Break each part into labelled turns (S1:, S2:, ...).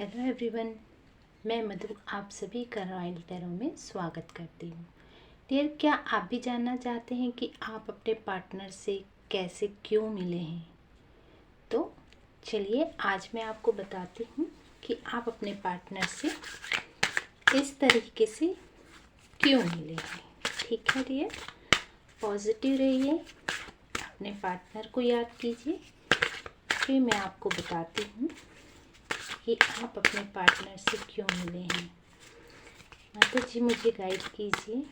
S1: Hello everyone, मैं मधु आप सभी का रॉयल टैरो में स्वागत करती हूँ। डियर, क्या आप भी जानना चाहते हैं कि आप अपने पार्टनर से कैसे क्यों मिले हैं? तो चलिए आज मैं आपको बताती हूँ कि आप अपने पार्टनर से इस तरीके से क्यों मिले हैं। ठीक है डियर, पॉजिटिव रहिए, अपने पार्टनर को याद कीजिए, फिर मैं आपको बताती हूँ कि आप अपने पार्टनर से क्यों मिले हैं। माता जी मुझे गाइड कीजिए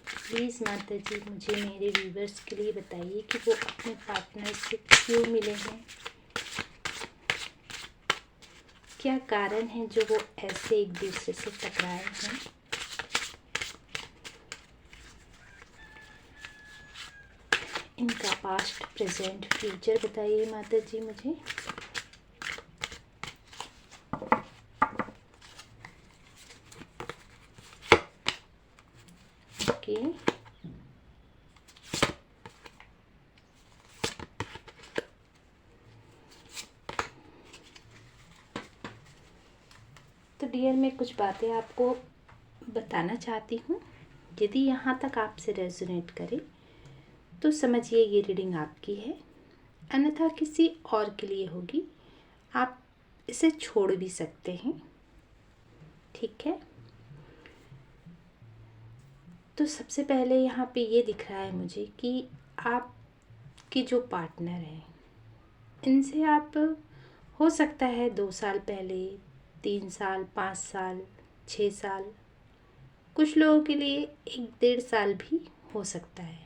S1: प्लीज़। माता जी मुझे मेरे व्यूवर्स के लिए बताइए कि वो अपने पार्टनर से क्यों मिले हैं, क्या कारण है जो वो ऐसे एक दूसरे से टकराए हैं। इनका पास्ट, प्रेजेंट, फ्यूचर बताइए माता जी मुझे। ओके, तो डियर मैं कुछ बातें आपको बताना चाहती हूँ। यदि यहाँ तक आपसे रेजोनेट करे तो समझिए ये रीडिंग आपकी है, अन्यथा किसी और के लिए होगी। आप इसे छोड़ भी सकते हैं, ठीक है। तो सबसे पहले यहाँ पे ये दिख रहा है मुझे कि आपके जो पार्टनर हैं इनसे आप हो सकता है 2 साल पहले, 3 साल, 5 साल, 6 साल, कुछ लोगों के लिए 1-1.5 साल भी हो सकता है,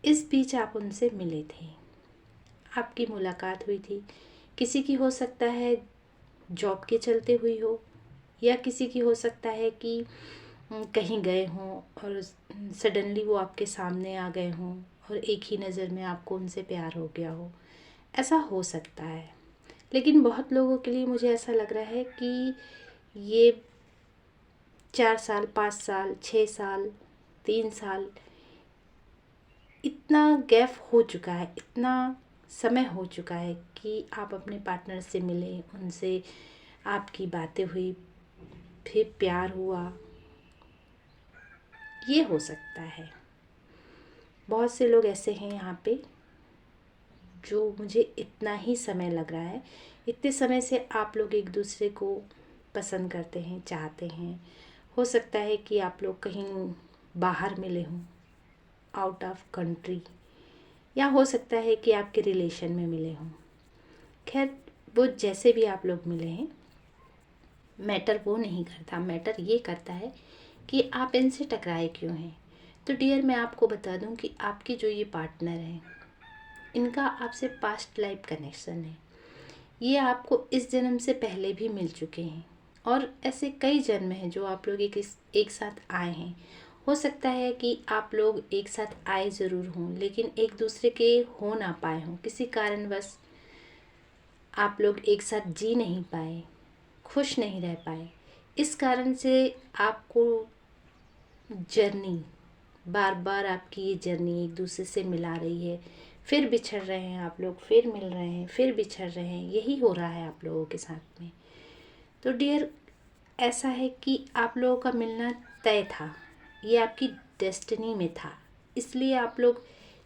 S1: इस बीच आप उनसे मिले थे, आपकी मुलाकात हुई थी। किसी की हो सकता है जॉब के चलते हुई हो, या किसी की हो सकता है कि कहीं गए हों और सडनली वो आपके सामने आ गए हों और एक ही नज़र में आपको उनसे प्यार हो गया हो, ऐसा हो सकता है। लेकिन बहुत लोगों के लिए मुझे ऐसा लग रहा है कि ये 4 साल, 5 साल, 6 साल, 3 साल, इतना गैप हो चुका है, इतना समय हो चुका है कि आप अपने पार्टनर से मिले, उनसे आपकी बातें हुई, फिर प्यार हुआ, ये हो सकता है। बहुत से लोग ऐसे हैं यहाँ पे जो मुझे इतना ही समय लग रहा है, इतने समय से आप लोग एक दूसरे को पसंद करते हैं, चाहते हैं। हो सकता है कि आप लोग कहीं बाहर मिले हों, आउट ऑफ कंट्री, या हो सकता है कि आपके रिलेशन में मिले हों। खैर, वो जैसे भी आप लोग मिले हैं, मैटर वो नहीं करता, मैटर ये करता है कि आप इनसे टकराए क्यों हैं। तो डियर मैं आपको बता दूं कि आपके जो ये पार्टनर हैं इनका आपसे पास्ट लाइफ कनेक्शन है। ये आपको इस जन्म से पहले भी मिल चुके हैं और ऐसे कई जन्म हैं जो आप लोग एक साथ आए हैं। हो सकता है कि आप लोग एक साथ आए ज़रूर हों, लेकिन एक दूसरे के हो ना पाए हों, किसी कारणवश आप लोग एक साथ जी नहीं पाए, खुश नहीं रह पाए। इस कारण से आपको जर्नी, बार बार आपकी ये जर्नी एक दूसरे से मिला रही है। फिर बिछड़ रहे हैं आप लोग, फिर मिल रहे हैं, फिर बिछड़ रहे हैं, यही हो रहा है आप लोगों के साथ में। तो डियर ऐसा है कि आप लोगों का मिलना तय था, ये आपकी डेस्टिनी में था। इसलिए आप लोग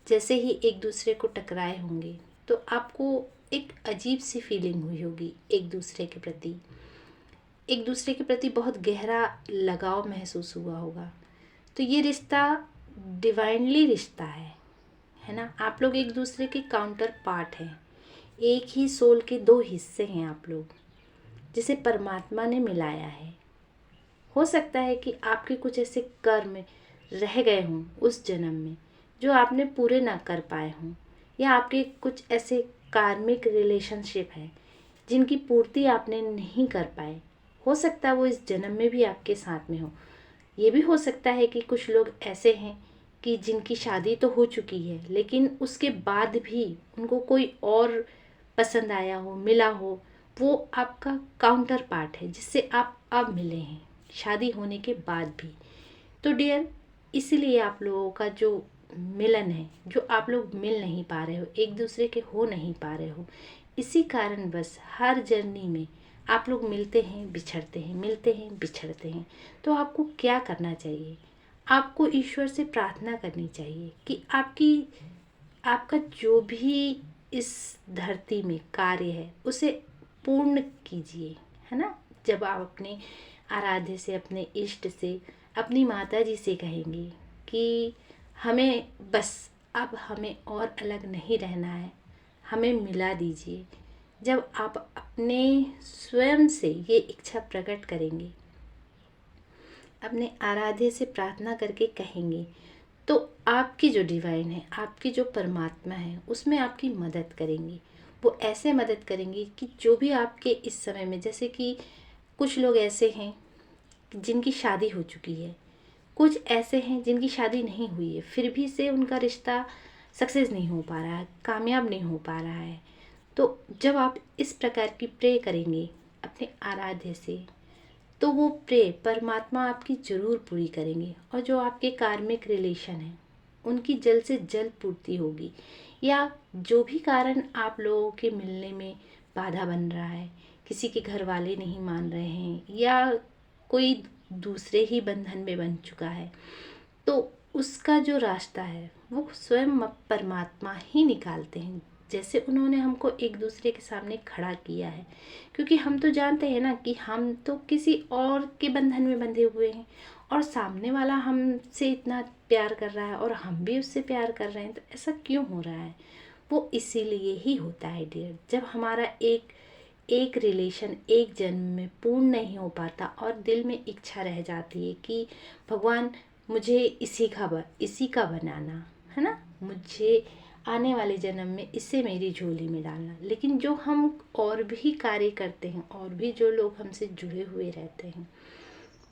S1: जैसे ही एक दूसरे को टकराए होंगे तो आपको एक अजीब सी फीलिंग हुई होगी, एक दूसरे के प्रति बहुत गहरा लगाव महसूस हुआ होगा। तो ये रिश्ता डिवाइनली रिश्ता है ना। आप लोग एक दूसरे के काउंटर पार्ट हैं, एक ही सोल के 2 हिस्से हैं आप लोग, जिसे परमात्मा ने मिलाया है। हो सकता है कि आपके कुछ ऐसे कर्म रह गए हों उस जन्म में जो आपने पूरे ना कर पाए हों, या आपके कुछ ऐसे कार्मिक रिलेशनशिप हैं जिनकी पूर्ति आपने नहीं कर पाए। हो सकता है वो इस जन्म में भी आपके साथ में हो। ये भी हो सकता है कि कुछ लोग ऐसे हैं कि जिनकी शादी तो हो चुकी है, लेकिन उसके बाद भी उनको कोई और पसंद आया हो, मिला हो, वो आपका काउंटर पार्ट है जिससे आप अब मिले हैं शादी होने के बाद भी। तो डियर, इसलिए आप लोगों का जो मिलन है, जो आप लोग मिल नहीं पा रहे हो, एक दूसरे के हो नहीं पा रहे हो, इसी कारण बस हर जर्नी में आप लोग मिलते हैं बिछड़ते हैं, मिलते हैं बिछड़ते हैं। तो आपको क्या करना चाहिए? आपको ईश्वर से प्रार्थना करनी चाहिए कि आपका जो भी इस धरती में कार्य है उसे पूर्ण कीजिए, है ना। जब आप अपने आराध्य से, अपने इष्ट से, अपनी माता जी से कहेंगे कि हमें बस अब हमें और अलग नहीं रहना है, हमें मिला दीजिए। जब आप अपने स्वयं से ये इच्छा प्रकट करेंगे, अपने आराध्य से प्रार्थना करके कहेंगे, तो आपकी जो डिवाइन है, आपकी जो परमात्मा है, उसमें आपकी मदद करेंगी। वो ऐसे मदद करेंगी कि जो भी आपके इस समय में, जैसे कि कुछ लोग ऐसे हैं जिनकी शादी हो चुकी है, कुछ ऐसे हैं जिनकी शादी नहीं हुई है, फिर भी से उनका रिश्ता सक्सेस नहीं हो पा रहा है, कामयाब नहीं हो पा रहा है। तो जब आप इस प्रकार की प्रे करेंगे अपने आराध्य से, तो वो प्रे परमात्मा आपकी ज़रूर पूरी करेंगे। और जो आपके कार्मिक रिलेशन हैं उनकी जल्द से जल्द पूर्ति होगी, या जो भी कारण आप लोगों के मिलने में बाधा बन रहा है, किसी के घर वाले नहीं मान रहे हैं या कोई दूसरे ही बंधन में बन चुका है, तो उसका जो रास्ता है वो स्वयं परमात्मा ही निकालते हैं। जैसे उन्होंने हमको एक दूसरे के सामने खड़ा किया है, क्योंकि हम तो जानते हैं ना कि हम तो किसी और के बंधन में बंधे हुए हैं, और सामने वाला हमसे इतना प्यार कर रहा है और हम भी उससे प्यार कर रहे हैं, तो ऐसा क्यों हो रहा है? वो इसीलिए ही होता है डियर। जब हमारा एक रिलेशन एक जन्म में पूर्ण नहीं हो पाता और दिल में इच्छा रह जाती है कि भगवान मुझे इसी का बनाना है ना, मुझे आने वाले जन्म में इससे मेरी झोली में डालना। लेकिन जो हम और भी कार्य करते हैं, और भी जो लोग हमसे जुड़े हुए रहते हैं,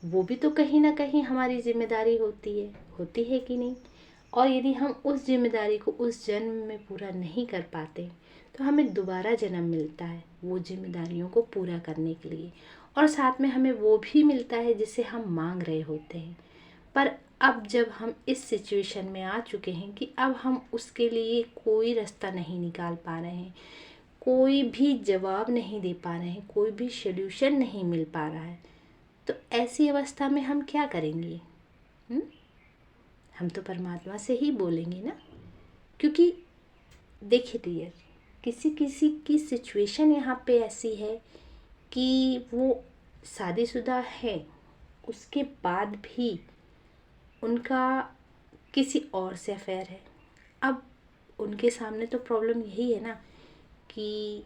S1: वो भी तो कहीं ना कहीं हमारी जिम्मेदारी होती है कि नहीं? और यदि हम उस जिम्मेदारी को उस जन्म में पूरा नहीं कर पाते, तो हमें दोबारा जन्म मिलता है वो जिम्मेदारियों को पूरा करने के लिए, और साथ में हमें वो भी मिलता है जिसे हम मांग रहे होते हैं। पर अब जब हम इस सिचुएशन में आ चुके हैं कि अब हम उसके लिए कोई रास्ता नहीं निकाल पा रहे हैं, कोई भी जवाब नहीं दे पा रहे हैं, कोई भी सॉल्यूशन नहीं मिल पा रहा है, तो ऐसी अवस्था में हम क्या करेंगे? हम तो परमात्मा से ही बोलेंगे ना। क्योंकि देखिए डियर, किसी किसी की सिचुएशन यहाँ पे ऐसी है कि वो शादीशुदा है, उसके बाद भी उनका किसी और से अफेयर है। अब उनके सामने तो प्रॉब्लम यही है ना कि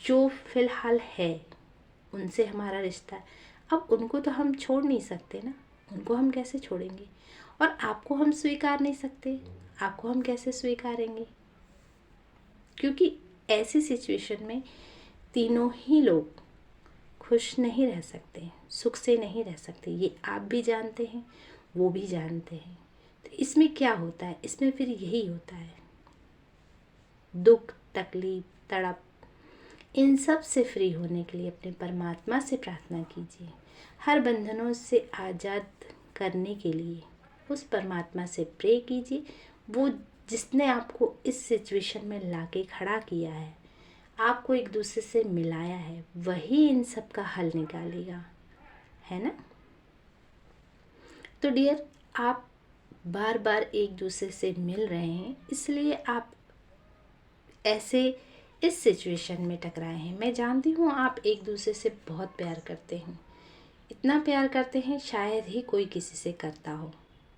S1: जो फ़िलहाल है उनसे हमारा रिश्ता है, अब उनको तो हम छोड़ नहीं सकते ना, उनको हम कैसे छोड़ेंगे? और आपको हम स्वीकार नहीं सकते, आपको हम कैसे स्वीकारेंगे? क्योंकि ऐसी सिचुएशन में तीनों ही लोग खुश नहीं रह सकते, सुख से नहीं रह सकते। ये आप भी जानते हैं, वो भी जानते हैं। तो इसमें क्या होता है? इसमें फिर यही होता है, दुख, तकलीफ, तड़प, इन सब से फ्री होने के लिए अपने परमात्मा से प्रार्थना कीजिए। हर बंधनों से आज़ाद करने के लिए उस परमात्मा से प्रे कीजिए। वो जिसने आपको इस सिचुएशन में लाके खड़ा किया है, आपको एक दूसरे से मिलाया है, वही इन सब का हल निकालेगा, है ना। तो डियर, आप बार बार एक दूसरे से मिल रहे हैं, इसलिए आप ऐसे इस सिचुएशन में टकराए हैं। मैं जानती हूँ आप एक दूसरे से बहुत प्यार करते हैं, इतना प्यार करते हैं शायद ही कोई किसी से करता हो।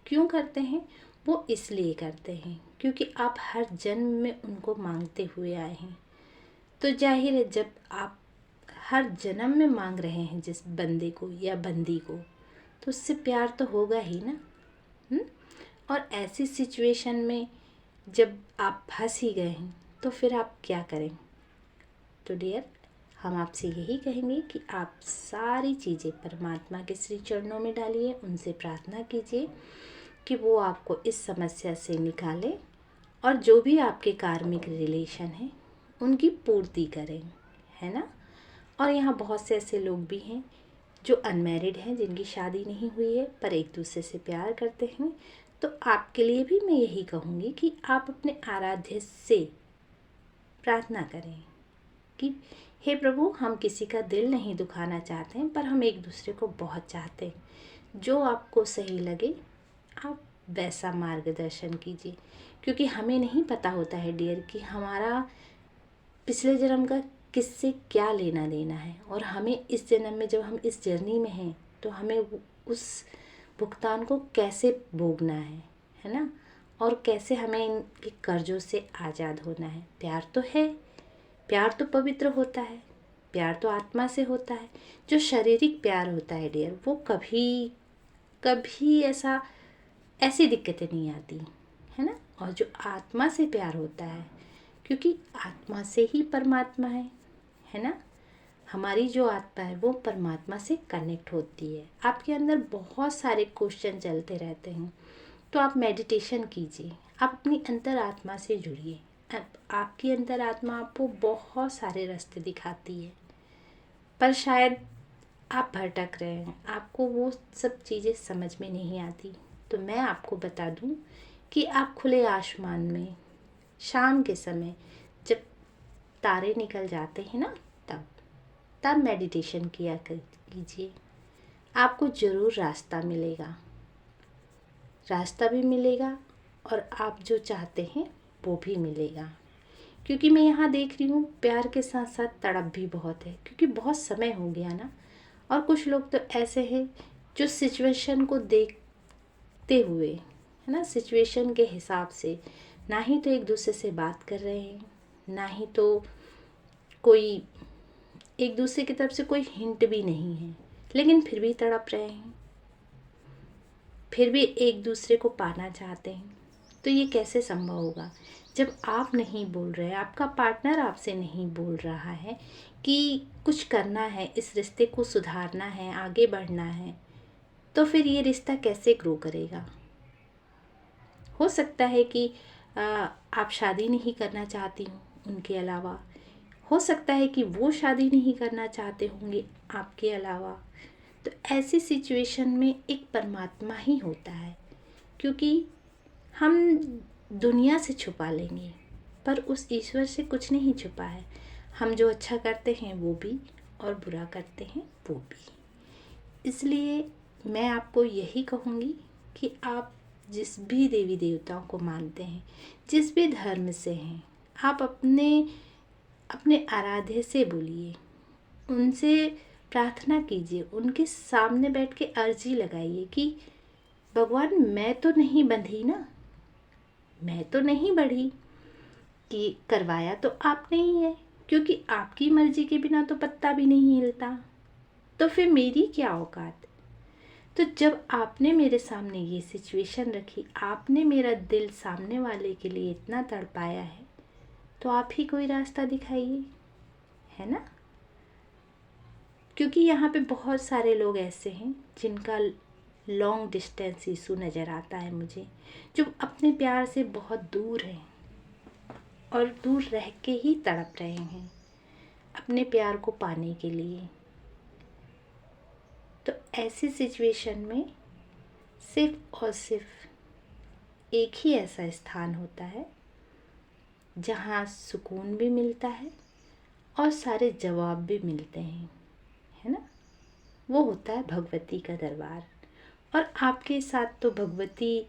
S1: क्यों करते हैं? वो इसलिए करते हैं क्योंकि आप हर जन्म में उनको मांगते हुए आए हैं। तो जाहिर है, जब आप हर जन्म में मांग रहे हैं जिस बंदे को या बंदी को, तो उससे प्यार तो होगा ही ना। और ऐसी सिचुएशन में जब आप फंस ही गए हैं, तो फिर आप क्या करें? तो डियर, हम आपसे यही कहेंगे कि आप सारी चीज़ें परमात्मा के श्री चरणों में डालिए, उनसे प्रार्थना कीजिए कि वो आपको इस समस्या से निकालें, और जो भी आपके कार्मिक रिलेशन हैं उनकी पूर्ति करें, है ना। और यहाँ बहुत से ऐसे लोग भी हैं जो अनमैरिड हैं, जिनकी शादी नहीं हुई है पर एक दूसरे से प्यार करते हैं, तो आपके लिए भी मैं यही कहूँगी कि आप अपने आराध्य से प्रार्थना करें कि हे प्रभु, हम किसी का दिल नहीं दुखाना चाहते हैं, पर हम एक दूसरे को बहुत चाहते हैं। जो आपको सही लगे आप वैसा मार्गदर्शन कीजिए, क्योंकि हमें नहीं पता होता है डियर कि हमारा पिछले जन्म का किससे क्या लेना देना है, और हमें इस जन्म में जब हम इस जर्नी में हैं तो हमें उस भुगतान को कैसे भोगना है ना, और कैसे हमें इनके कर्जों से आज़ाद होना है। प्यार तो है, प्यार तो पवित्र होता है, प्यार तो आत्मा से होता है। जो शारीरिक प्यार होता है डियर, वो कभी कभी ऐसी दिक्कतें नहीं आती है ना। और जो आत्मा से प्यार होता है, क्योंकि आत्मा से ही परमात्मा है ना। हमारी जो आत्मा है वो परमात्मा से कनेक्ट होती है। आपके अंदर बहुत सारे क्वेश्चन चलते रहते हैं, तो आप मेडिटेशन कीजिए, आप अपनी अंतर आत्मा से जुड़िए। आपकी अंतर आत्मा आपको बहुत सारे रास्ते दिखाती है, पर शायद आप भटक रहे हैं, आपको वो सब चीज़ें समझ में नहीं आती। तो मैं आपको बता दूं कि आप खुले आसमान में शाम के समय जब तारे निकल जाते हैं ना, तब मेडिटेशन किया कीजिए। आपको ज़रूर रास्ता मिलेगा, रास्ता भी मिलेगा और आप जो चाहते हैं वो भी मिलेगा। क्योंकि मैं यहाँ देख रही हूँ प्यार के साथ साथ तड़प भी बहुत है, क्योंकि बहुत समय हो गया ना। और कुछ लोग तो ऐसे हैं जो सिचुएशन को देखते हुए है ना, सिचुएशन के हिसाब से ना ही तो एक दूसरे से बात कर रहे हैं, ना ही तो कोई एक दूसरे की तरफ से कोई हिंट भी नहीं है, लेकिन फिर भी तड़प रहे हैं, फिर भी एक दूसरे को पाना चाहते हैं। तो ये कैसे संभव होगा जब आप नहीं बोल रहे, आपका पार्टनर आपसे नहीं बोल रहा है कि कुछ करना है, इस रिश्ते को सुधारना है, आगे बढ़ना है, तो फिर ये रिश्ता कैसे ग्रो करेगा। हो सकता है कि आप शादी नहीं करना चाहती हो उनके अलावा, हो सकता है कि वो शादी नहीं करना चाहते होंगे आपके अलावा। तो ऐसी सिचुएशन में एक परमात्मा ही होता है, क्योंकि हम दुनिया से छुपा लेंगे पर उस ईश्वर से कुछ नहीं छुपा है। हम जो अच्छा करते हैं वो भी, और बुरा करते हैं वो भी। इसलिए मैं आपको यही कहूँगी कि आप जिस भी देवी देवताओं को मानते हैं, जिस भी धर्म से हैं, आप अपने आराध्य से बोलिए, उनसे प्रार्थना कीजिए, उनके सामने बैठ के अर्जी लगाइए कि भगवान, मैं तो नहीं बंधी ना, मैं तो नहीं बढ़ी, कि करवाया तो आपने ही है, क्योंकि आपकी मर्जी के बिना तो पत्ता भी नहीं हिलता, तो फिर मेरी क्या औकात। तो जब आपने मेरे सामने ये सिचुएशन रखी, आपने मेरा दिल सामने वाले के लिए इतना तड़पाया है, तो आप ही कोई रास्ता दिखाइए, है ना। क्योंकि यहाँ पे बहुत सारे लोग ऐसे हैं जिनका लॉन्ग डिस्टेंस इशू नज़र आता है मुझे, जो अपने प्यार से बहुत दूर हैं और दूर रह के ही तड़प रहे हैं अपने प्यार को पाने के लिए। तो ऐसी सिचुएशन में सिर्फ और सिर्फ एक ही ऐसा स्थान होता है जहाँ सुकून भी मिलता है और सारे जवाब भी मिलते हैं, है ना। वो होता है भगवती का दरबार। और आपके साथ तो भगवती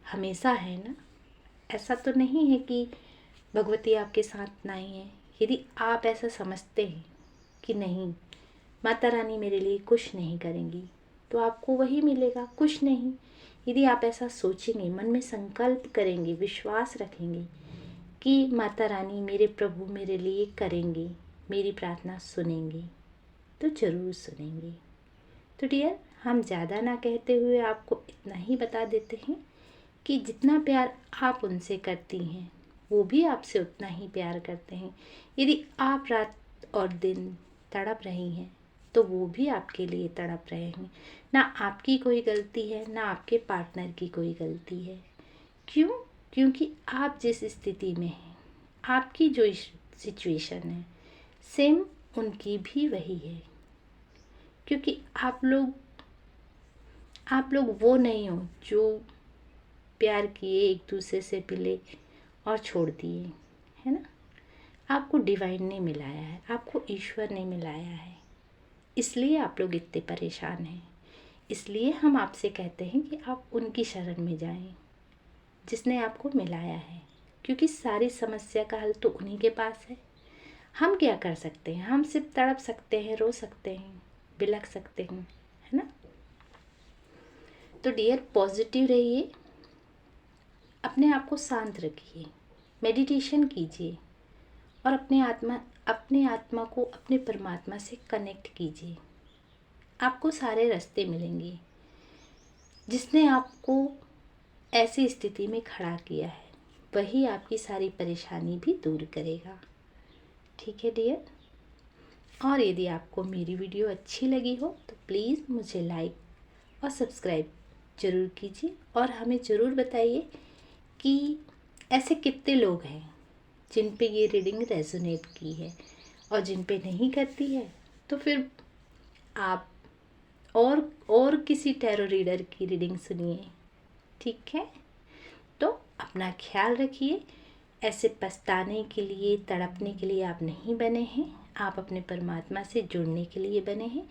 S1: हमेशा है ना। ऐसा तो नहीं है कि भगवती आपके साथ नहीं है। यदि आप ऐसा समझते हैं कि नहीं, माता रानी मेरे लिए कुछ नहीं करेंगी, तो आपको वही मिलेगा, कुछ नहीं। यदि आप ऐसा सोचेंगे, मन में संकल्प करेंगे, विश्वास रखेंगे कि माता रानी मेरे प्रभु मेरे लिए करेंगे, मेरी प्रार्थना सुनेंगी, तो ज़रूर सुनेंगी। तो डियर, हम ज़्यादा ना कहते हुए आपको इतना ही बता देते हैं कि जितना प्यार आप उनसे करती हैं, वो भी आपसे उतना ही प्यार करते हैं। यदि आप रात और दिन तड़प रही हैं, तो वो भी आपके लिए तड़प रहे हैं। ना आपकी कोई गलती है, ना आपके पार्टनर की कोई गलती है। क्यों? क्योंकि आप जिस स्थिति में हैं, आपकी जो सिचुएशन है, सेम उनकी भी वही है। क्योंकि आप लोग वो नहीं हो जो प्यार किए, एक दूसरे से मिले और छोड़ दिए, है ना। आपको डिवाइन ने मिलाया है, आपको ईश्वर ने मिलाया है, इसलिए आप लोग इतने परेशान हैं। इसलिए हम आपसे कहते हैं कि आप उनकी शरण में जाएं, जिसने आपको मिलाया है, क्योंकि सारी समस्या का हल तो उन्हीं के पास है। हम क्या कर सकते हैं? हम सिर्फ तड़प सकते हैं, रो सकते हैं, बिलख सकते हैं, है ना। तो डियर, पॉजिटिव रहिए, अपने आप को शांत रखिए, मेडिटेशन कीजिए और अपने आत्मा को अपने परमात्मा से कनेक्ट कीजिए। आपको सारे रास्ते मिलेंगे। जिसने आपको ऐसी स्थिति में खड़ा किया है, वही आपकी सारी परेशानी भी दूर करेगा। ठीक है डियर। और यदि आपको मेरी वीडियो अच्छी लगी हो तो प्लीज़ मुझे लाइक और सब्सक्राइब ज़रूर कीजिए और हमें ज़रूर बताइए कि ऐसे कितने लोग हैं जिन पे ये रीडिंग रेजोनेट की है, और जिन पे नहीं करती है तो फिर आप और किसी टैरो रीडर की रीडिंग सुनिए। ठीक है, तो अपना ख्याल रखिए। ऐसे पछताने के लिए, तड़पने के लिए आप नहीं बने हैं, आप अपने परमात्मा से जुड़ने के लिए बने हैं।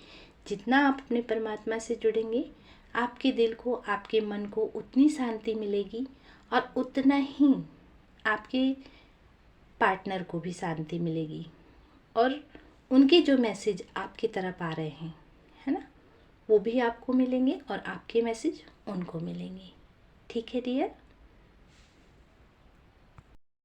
S1: जितना आप अपने परमात्मा से जुड़ेंगे, आपके दिल को, आपके मन को उतनी शांति मिलेगी और उतना ही आपके पार्टनर को भी शांति मिलेगी, और उनके जो मैसेज आपकी तरफ आ रहे हैं, है ना, वो भी आपको मिलेंगे और आपके मैसेज उनको मिलेंगे। ठीक है डियर।